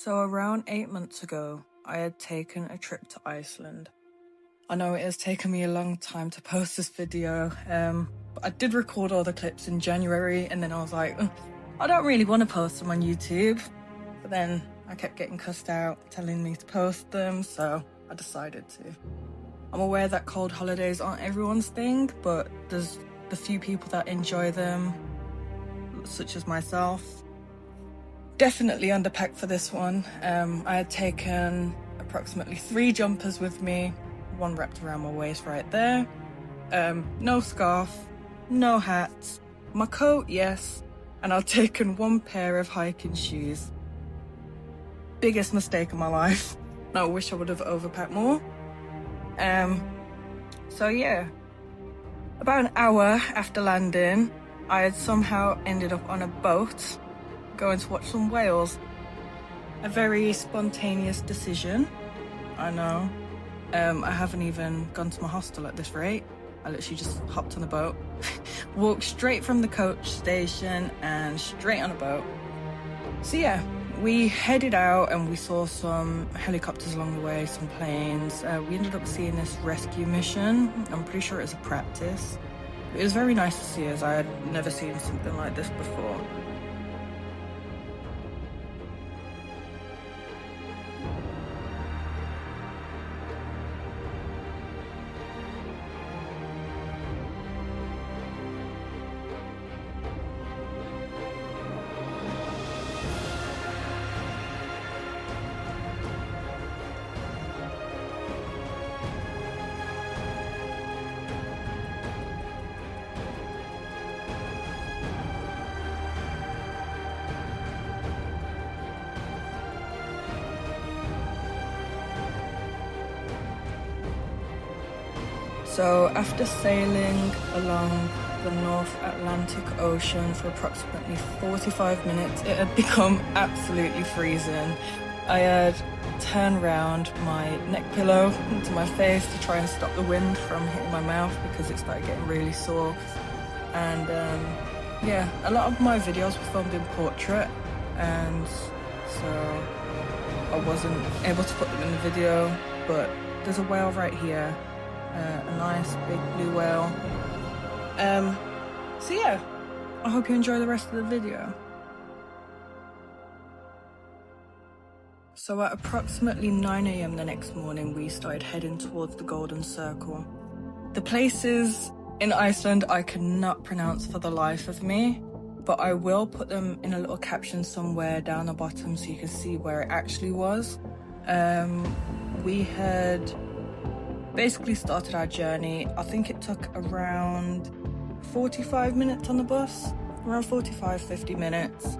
So around 8 months ago, I had taken a trip to Iceland. I know it has taken me a long time to post this video, but I did record all the clips in January, and then I was like, I don't really want to post them on YouTube. But then I kept getting cussed out, telling me to post them, so I decided to. I'm aware that cold holidays aren't everyone's thing, but there's the few people that enjoy them, such as myself. Definitely underpacked for this one. I had taken approximately 3 jumpers with me, one wrapped around my waist right there. No scarf, no hat, my coat, yes, and I'd taken 1 pair of hiking shoes. Biggest mistake of my life. I wish I would have overpacked more. So yeah, about an hour after landing, I had somehow ended up on a boat going to watch some whales. A very spontaneous decision, I know. I haven't even gone to my hostel at this rate. I literally just hopped on a boat, walked straight from the coach station and straight on a boat. So yeah, we headed out and we saw some helicopters along the way, some planes. We ended up seeing this rescue mission. I'm pretty sure it was a practice. It was very nice to see, as I had never seen something like this before. So after sailing along the North Atlantic Ocean for approximately 45 minutes, it had become absolutely freezing. I had turned round my neck pillow to my face to try and stop the wind from hitting my mouth because it started getting really sore. And yeah, a lot of my videos were filmed in portrait, and so I wasn't able to put them in the video, but there's a whale right here. A nice big blue whale. So yeah, I hope you enjoy the rest of the video. So at approximately 9 AM the next morning, we started heading towards the Golden Circle. The places in Iceland I cannot pronounce for the life of me, but I will put them in a little caption somewhere down the bottom so you can see where it actually was. We had basically started our journey. I think it took around 45 minutes on the bus, around 45-50 minutes.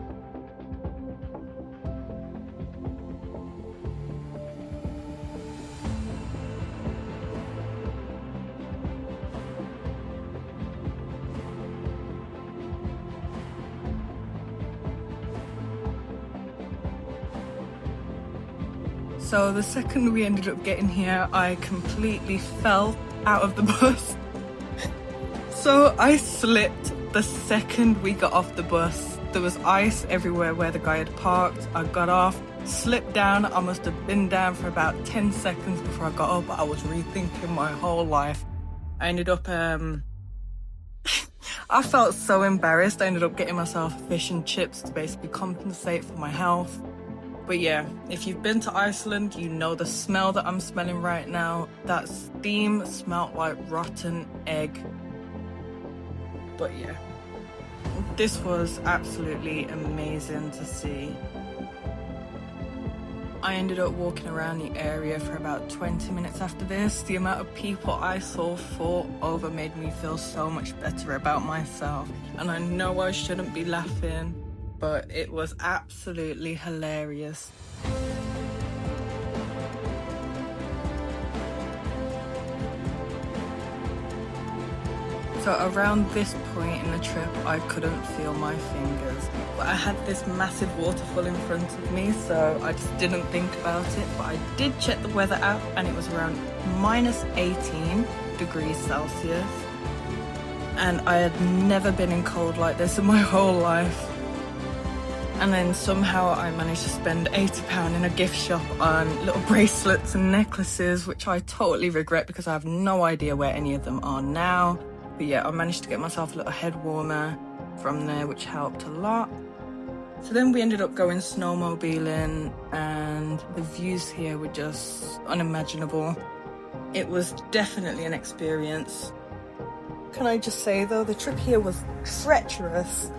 So the second we ended up getting here, I completely fell out of the bus. So I slipped the second we got off the bus. There was ice everywhere where the guy had parked. I got off, slipped down. I must have been down for about 10 seconds before I got up. I was rethinking my whole life. I ended up, I felt so embarrassed. I ended up getting myself fish and chips to basically compensate for my health. But yeah, if you've been to Iceland, you know the smell that I'm smelling right now. That steam smelled like rotten egg. But yeah, this was absolutely amazing to see. I ended up walking around the area for about 20 minutes after this. The amount of people I saw fall over made me feel so much better about myself. And I know I shouldn't be laughing, but it was absolutely hilarious. So around this point in the trip, I couldn't feel my fingers, but I had this massive waterfall in front of me, so I just didn't think about it. But I did check the weather app, and it was around minus 18 degrees Celsius. And I had never been in cold like this in my whole life. And then somehow I managed to spend £80 in a gift shop on little bracelets and necklaces, which I totally regret because I have no idea where any of them are now. But yeah, I managed to get myself a little head warmer from there, which helped a lot. So then we ended up going snowmobiling, and the views here were just unimaginable. It was definitely an experience. Can I just say though, the trip here was treacherous.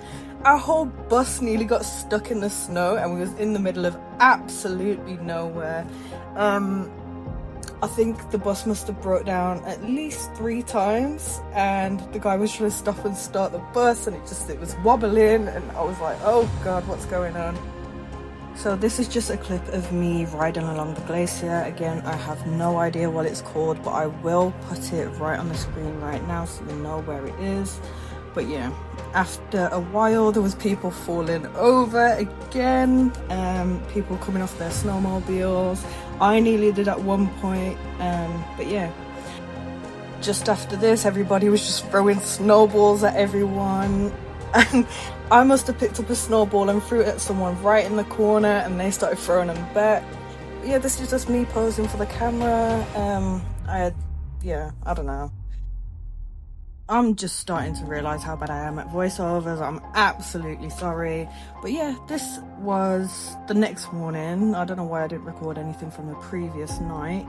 Our whole bus nearly got stuck in the snow and we was in the middle of absolutely nowhere. I think the bus must have broke down at least 3 times, and the guy was trying to stop and start the bus and it was wobbling, and I was like, oh god, what's going on? So this is just a clip of me riding along the glacier. Again, I have no idea what it's called, but I will put it right on the screen right now so you know where it is. But yeah, after a while there was people falling over again, people coming off their snowmobiles. I nearly did at one point, but yeah. Just after this, everybody was just throwing snowballs at everyone, and I must have picked up a snowball and threw it at someone right in the corner, and they started throwing them back. But yeah, this is just me posing for the camera. I don't know. I'm just starting to realise how bad I am at voiceovers. I'm absolutely sorry. But yeah, this was the next morning. I don't know why I didn't record anything from the previous night.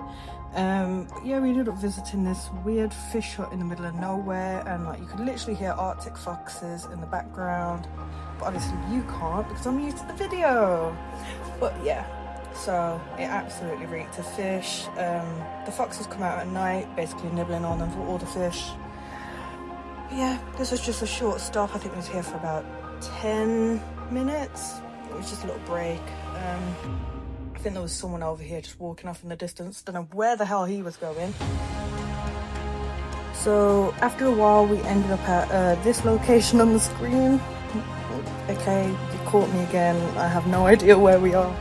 Yeah, we ended up visiting this weird fish hut in the middle of nowhere, and like you could literally hear Arctic foxes in the background. But obviously you can't because I'm used to the video. But yeah, so it absolutely reeked of fish. The foxes come out at night, basically nibbling on them for all the fish. Yeah, this was just a short stop. I think we was here for about 10 minutes. It was just a little break. I think there was someone over here just walking off in the distance. Don't know where the hell he was going. So after a while we ended up at this location on the screen. Okay, you caught me again. I have no idea where we are.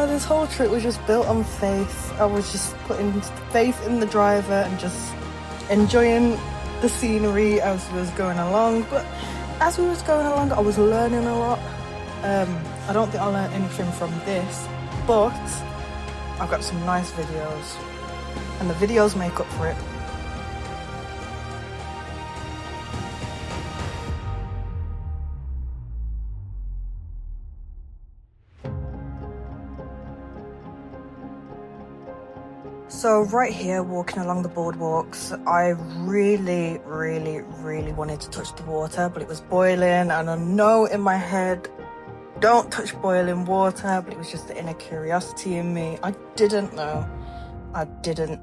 This whole trip was just built on faith. I was just putting faith in the driver and just enjoying the scenery as we was going along. But as we was going along, I was learning a lot. I don't think I learned anything from this, but I've got some nice videos, and the videos make up for it. So right here, walking along the boardwalks, I really wanted to touch the water, but it was boiling, and I know in my head, don't touch boiling water, but it was just the inner curiosity in me. I didn't know. I didn't.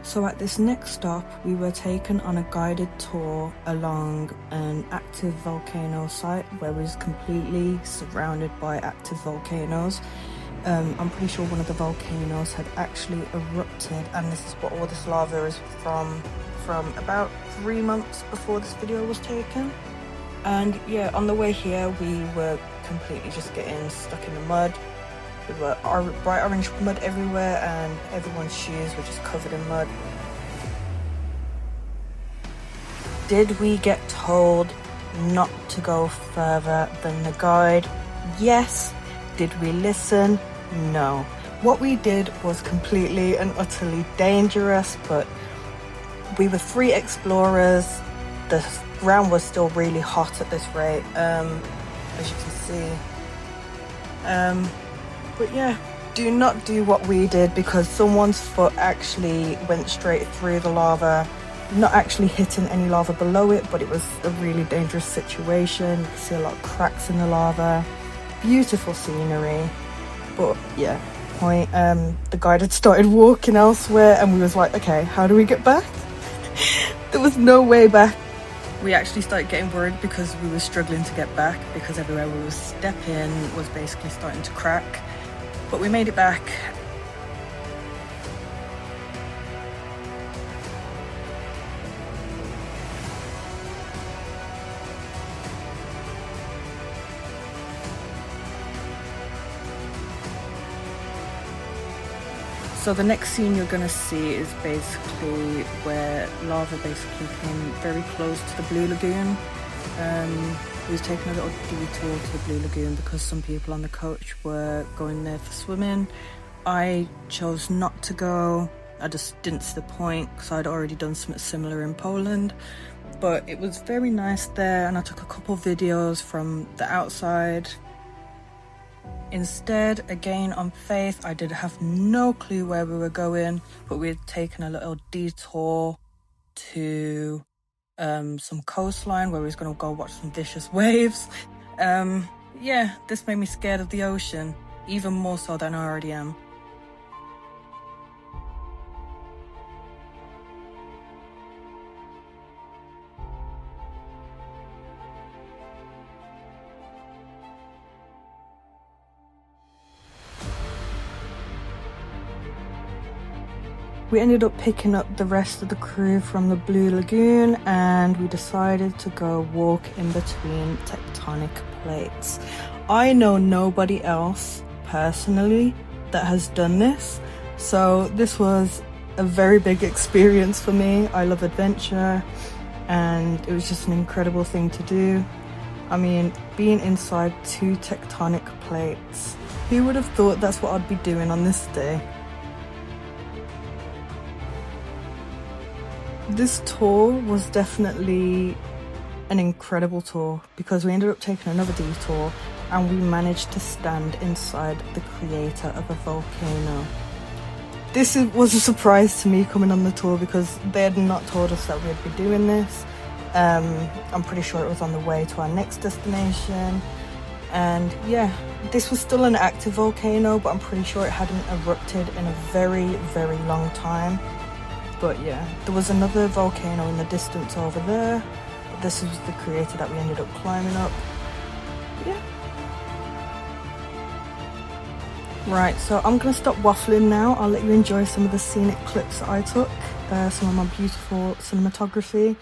So at this next stop, we were taken on a guided tour along an active volcano site where we was completely surrounded by active volcanoes. I'm pretty sure one of the volcanoes had actually erupted, and this is what all this lava is from about 3 months before this video was taken. And yeah, on the way here we were completely just getting stuck in the mud. There were bright orange mud everywhere, and everyone's shoes were just covered in mud. Did we get told not to go further than the guide? Yes. Did we listen? No. What we did was completely and utterly dangerous, but we were 3 explorers. The ground was still really hot at this rate, as you can see. But yeah, do not do what we did, because someone's foot actually went straight through the lava, not actually hitting any lava below it, but it was a really dangerous situation. You can see a lot of cracks in the lava. Beautiful scenery. But yeah, the guide had started walking elsewhere, and we was like, okay, how do we get back? There was no way back. We actually started getting worried because we were struggling to get back, because everywhere we were stepping was basically starting to crack. But we made it back. So the next scene you're going to see is basically where lava basically came very close to the Blue Lagoon. We was taking a little detour to the Blue Lagoon because some people on the coach were going there for swimming. I chose not to go. I just didn't see the point because I'd already done something similar in Poland. But it was very nice there, and I took a couple videos from the outside. Instead, again on faith, I did have no clue where we were going, but we had taken a little detour to some coastline where we was going to go watch some vicious waves. Yeah, this made me scared of the ocean, even more so than I already am. We ended up picking up the rest of the crew from the Blue Lagoon, and we decided to go walk in between tectonic plates. I know nobody else personally that has done this, so this was a very big experience for me. I love adventure, and it was just an incredible thing to do. I mean, being inside two tectonic plates, who would have thought that's what I'd be doing on this day? This tour was definitely an incredible tour because we ended up taking another detour and we managed to stand inside the crater of a volcano. This was a surprise to me coming on the tour because they had not told us that we'd be doing this. I'm pretty sure it was on the way to our next destination. And yeah, this was still an active volcano, but I'm pretty sure it hadn't erupted in a very, very long time. But yeah, there was another volcano in the distance over there. But this was the crater that we ended up climbing up. Yeah. Right, so I'm going to stop waffling now. I'll let you enjoy some of the scenic clips that I took. Some of my beautiful cinematography.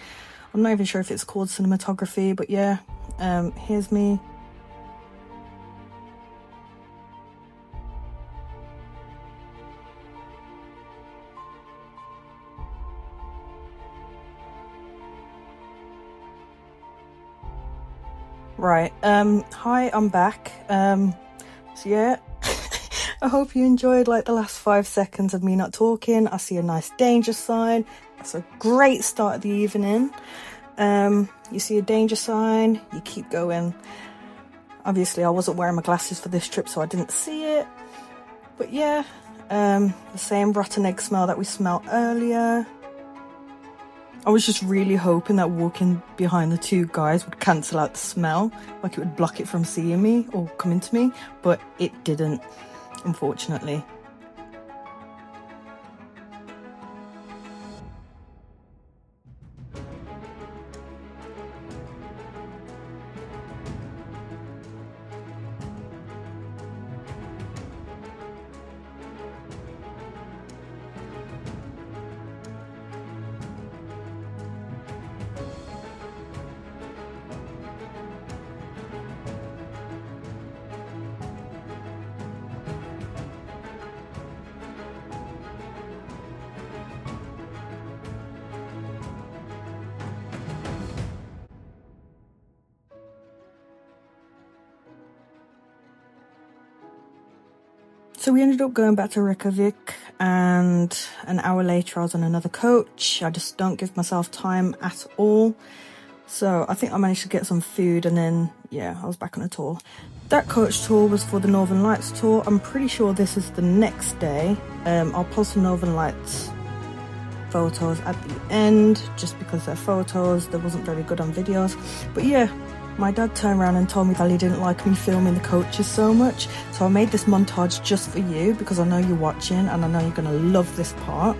I'm not even sure if it's called cinematography, but yeah. Here's me. Right, hi, I'm back. So yeah, I hope you enjoyed like the last 5 seconds of me not talking. I see a nice danger sign. That's a great start of the evening. You see a danger sign, you keep going. Obviously I wasn't wearing my glasses for this trip, so I didn't see it. But yeah, the same rotten egg smell that we smelled earlier. I was just really hoping that walking behind the two guys would cancel out the smell, like it would block it from seeing me or coming to me, but it didn't, unfortunately. So we ended up going back to Reykjavik, and an hour later I was on another coach. I just don't give myself time at all. So I think I managed to get some food, and then yeah, I was back on a tour. That coach tour was for the Northern Lights tour. I'm pretty sure this is the next day. I'll post some Northern Lights photos at the end, just because they're photos. They wasn't very good on videos. But yeah, my dad turned around and told me that he didn't like me filming the coaches so much. So I made this montage just for you because I know you're watching and I know you're gonna love this part.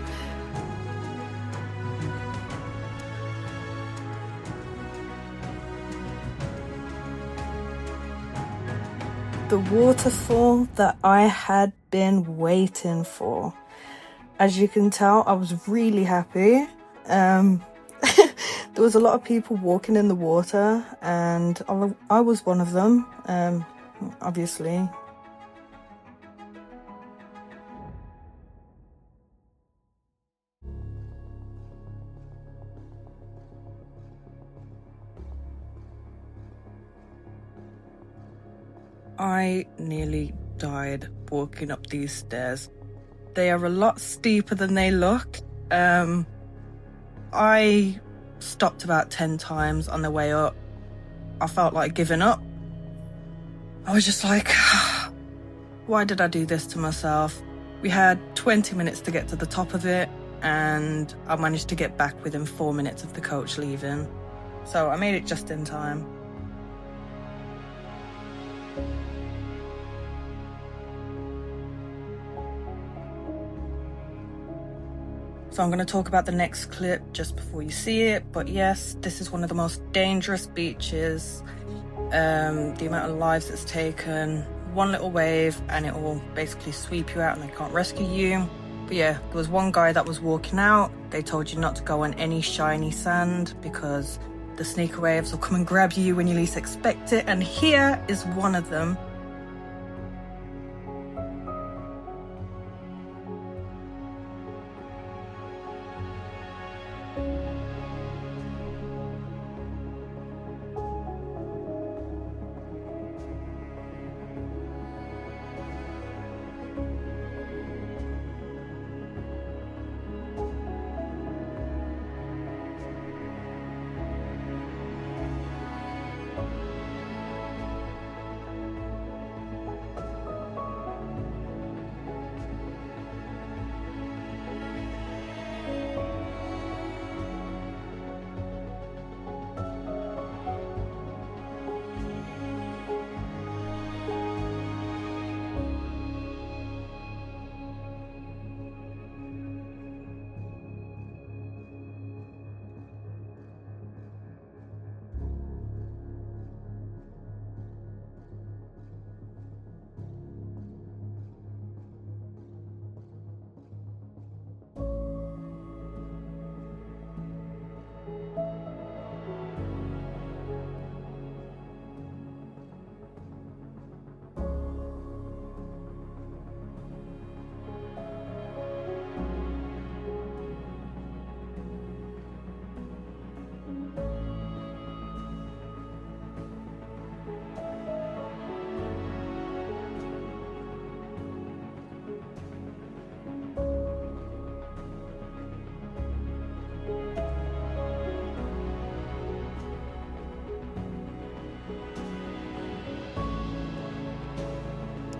The waterfall that I had been waiting for. As you can tell, I was really happy. There was a lot of people walking in the water, and I was one of them, obviously. I nearly died walking up these stairs. They are a lot steeper than they look. I stopped about 10 times on the way up. I felt like giving up. I was just like, why did I do this to myself? We had 20 minutes to get to the top of it, and I managed to get back within 4 minutes of the coach leaving. So I made it just in time. So I'm going to talk about the next clip just before you see it. But yes, this is one of the most dangerous beaches. The amount of lives it's taken, one little wave and it will basically sweep you out and they can't rescue you. But yeah, there was one guy that was walking out. They told you not to go on any shiny sand because the sneaker waves will come and grab you when you least expect it. And here is one of them.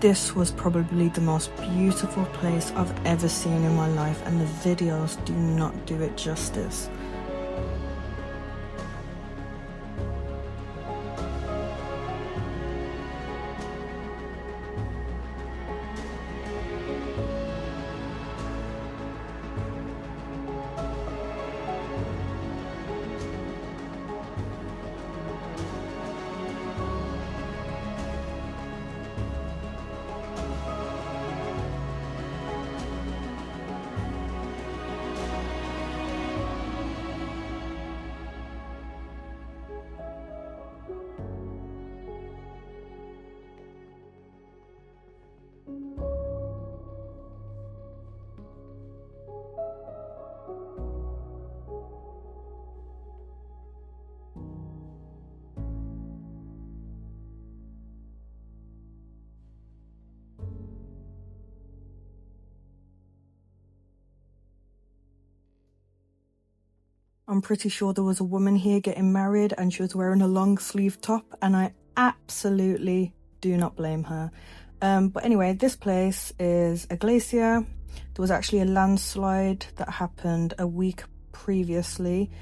This was probably the most beautiful place I've ever seen in my life, and the videos do not do it justice. I'm pretty sure there was a woman here getting married and she was wearing a long sleeve top, and I absolutely do not blame her. But anyway, this place is a glacier. There was actually a landslide that happened a week previously.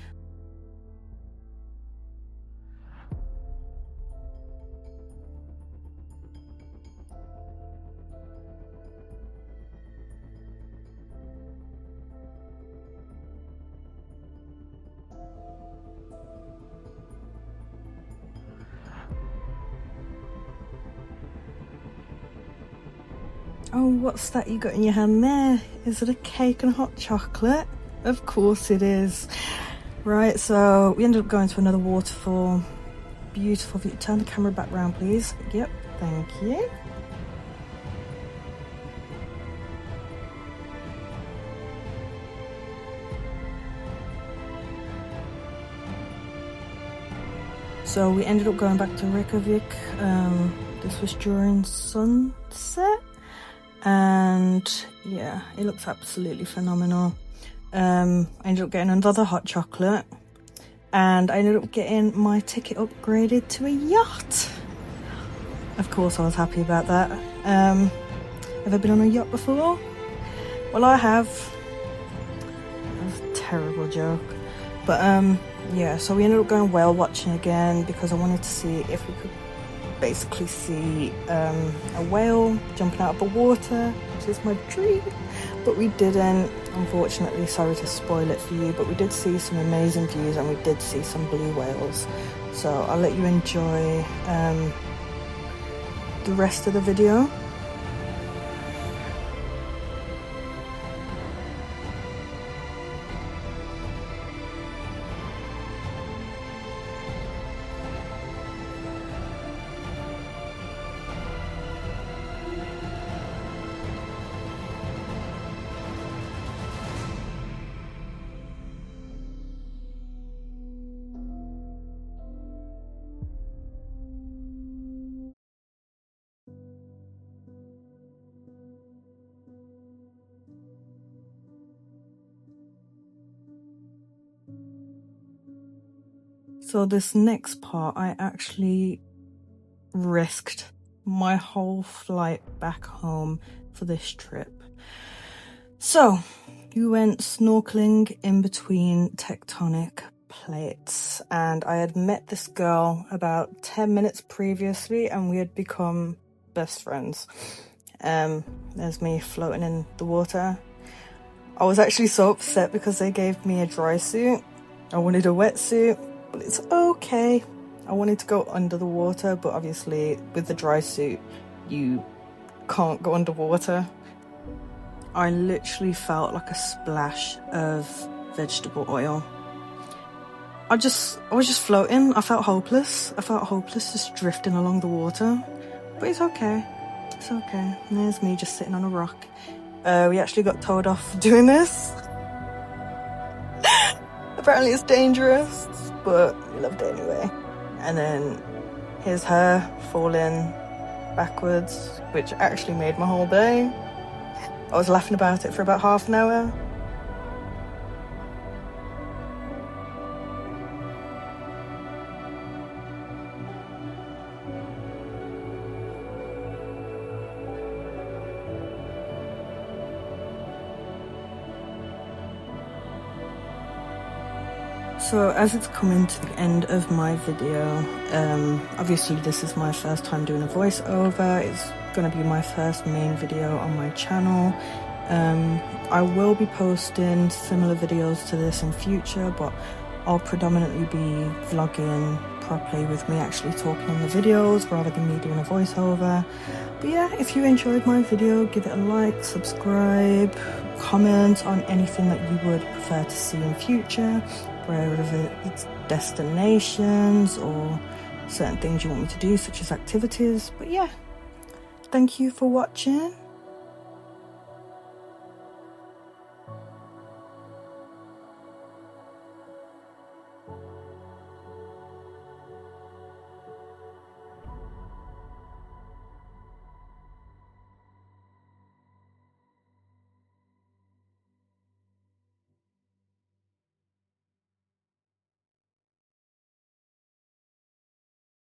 Oh, what's that you got in your hand there? Is it a cake and hot chocolate? Of course it is. Right, so we ended up going to another waterfall. Beautiful view. Turn the camera back round, please. Yep, thank you. So we ended up going back to Reykjavik. This was during sunset, and yeah, it looks absolutely phenomenal. I ended up getting another hot chocolate, and I ended up getting my ticket upgraded to a yacht. Of course I was happy about that. Ever been on a yacht before? Well, I have. That was a terrible joke. But yeah, so we ended up going whale watching again because I wanted to see if we could basically see a whale jumping out of the water, which is my dream. But we didn't, unfortunately. Sorry to spoil it for you, but we did see some amazing views and we did see some blue whales. So I'll let you enjoy the rest of the video. So this next part, I actually risked my whole flight back home for this trip. So we went snorkeling in between tectonic plates, and I had met this girl about 10 minutes previously and we had become best friends. There's me floating in the water. I was actually so upset because they gave me a dry suit. I wanted a wetsuit. But it's okay. I wanted to go under the water, but obviously with the dry suit, you can't go underwater. I literally felt like a splash of vegetable oil. I was just floating. I felt hopeless. Just drifting along the water. But it's okay. It's okay. And there's me just sitting on a rock. We actually got told off for doing this. Apparently it's dangerous, but we loved it anyway. And then here's her falling backwards, which actually made my whole day. I was laughing about it for about half an hour. So as it's coming to the end of my video, obviously this is my first time doing a voiceover. It's going to be my first main video on my channel. I will be posting similar videos to this in future, but I'll predominantly be vlogging properly with me actually talking on the videos rather than me doing a voiceover. But yeah, if you enjoyed my video, give it a like, subscribe, comment on anything that you would prefer to see in future, whether it's destinations or certain things you want me to do, such as activities. But yeah, thank you for watching.